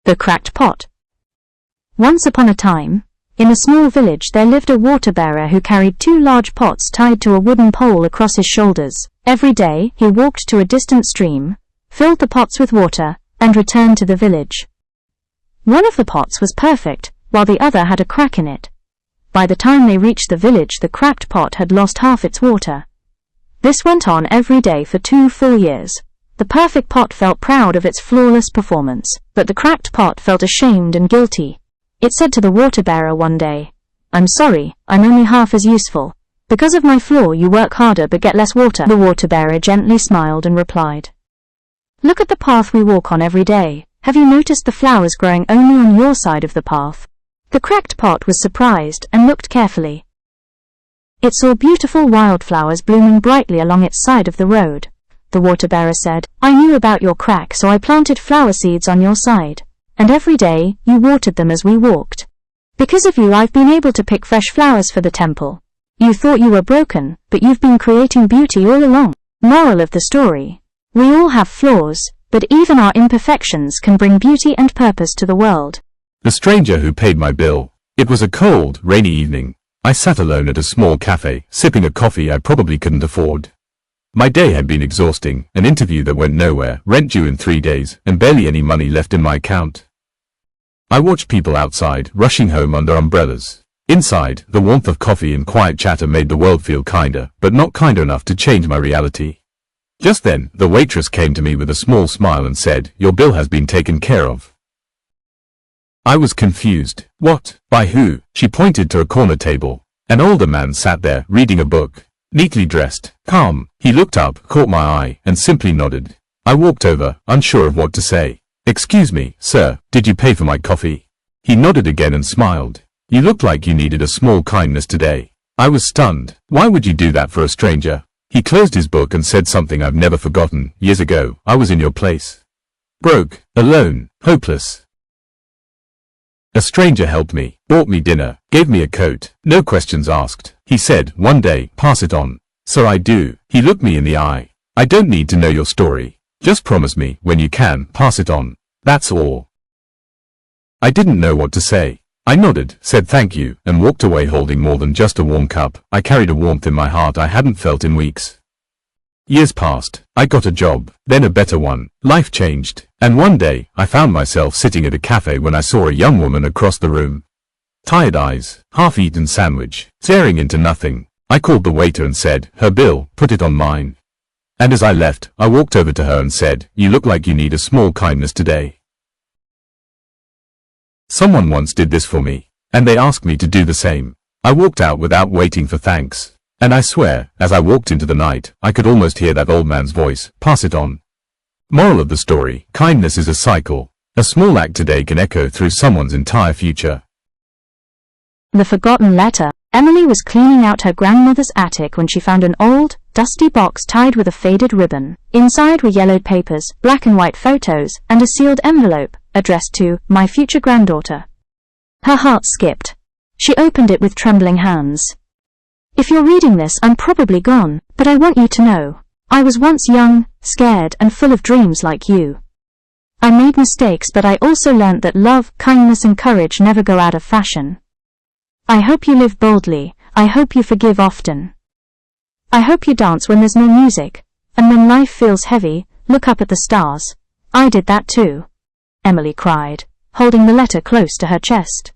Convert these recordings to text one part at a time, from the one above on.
The Cracked Pot. Once upon a time, in a small village there lived a water-bearer who carried 2 large pots tied to a wooden pole across his shoulders. Every day he walked to a distant stream, filled the pots with water, and returned to the village. One of the pots was perfect, while the other had a crack in it. By the time they reached the village, the cracked pot had lost half its water. This went on every day for 2 full years. The perfect pot felt proud of its flawless performance, but the cracked pot felt ashamed and guilty. It said to the water-bearer one day, "I'm sorry, I'm only half as useful. Because of my flaw you work harder but get less water." The water-bearer gently smiled and replied, "Look at the path we walk on every day. Have you noticed the flowers growing only on your side of the path?" The cracked pot was surprised and looked carefully. It saw beautiful wildflowers blooming brightly along its side of the road. The water-bearer said, "I knew about your crack, so I planted flower seeds on your side. And every day, you watered them as we walked. Because of you I've been able to pick fresh flowers for the temple. You thought you were broken, but you've been creating beauty all along." Moral of the story: we all have flaws, but even our imperfections can bring beauty and purpose to the world. The stranger who paid my bill. It was a cold, rainy evening. I sat alone at a small cafe, sipping a coffee I probably couldn't afford. My day had been exhausting, an interview that went nowhere, rent due in 3 days, and barely any money left in my account. I watched people outside, rushing home under umbrellas. Inside, the warmth of coffee and quiet chatter made the world feel kinder, but not kind enough to change my reality. Just then, the waitress came to me with a small smile and said, "Your bill has been taken care of." I was confused. What? By who? She pointed to a corner table. An older man sat there, reading a book. Neatly dressed, calm, he looked up, caught my eye, and simply nodded. I walked over, unsure of what to say. "Excuse me, sir, did you pay for my coffee?" He nodded again and smiled. "You looked like you needed a small kindness today." I was stunned. Why would you do that for a stranger? He closed his book and said something I've never forgotten. "Years ago, I was in your place. Broke, alone, hopeless. A stranger helped me, bought me dinner, gave me a coat, no questions asked. He said, one day, pass it on. So I do." He looked me in the eye. "I don't need to know your story. Just promise me, when you can, pass it on. That's all." I didn't know what to say. I nodded, said thank you, and walked away holding more than just a warm cup. I carried a warmth in my heart I hadn't felt in weeks. Years passed. I got a job, then a better one. Life changed, and one day, I found myself sitting at a cafe when I saw a young woman across the room. Tired eyes, half-eaten sandwich, staring into nothing. I called the waiter and said, "Her bill, put it on mine." And as I left, I walked over to her and said, "You look like you need a small kindness today." Someone once did this for me, and they asked me to do the same. I walked out without waiting for thanks. And I swear, as I walked into the night, I could almost hear that old man's voice, "Pass it on." Moral of the story: kindness is a cycle. A small act today can echo through someone's entire future. The Forgotten Letter. Emily was cleaning out her grandmother's attic when she found an old, dusty box tied with a faded ribbon. Inside were yellowed papers, black and white photos, and a sealed envelope, addressed to "My future granddaughter." Her heart skipped. She opened it with trembling hands. "If you're reading this, I'm probably gone, but I want you to know. I was once young, scared, and full of dreams like you. I made mistakes, but I also learned that love, kindness, and courage never go out of fashion. I hope you live boldly. I hope you forgive often. I hope you dance when there's no music. And when life feels heavy, look up at the stars. I did that too." Emily cried, holding the letter close to her chest.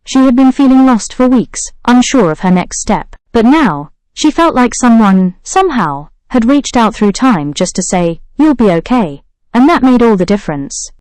She had been feeling lost for weeks, unsure of her next step. But now, she felt like someone, somehow, had reached out through time just to say, "You'll be okay." And that made all the difference.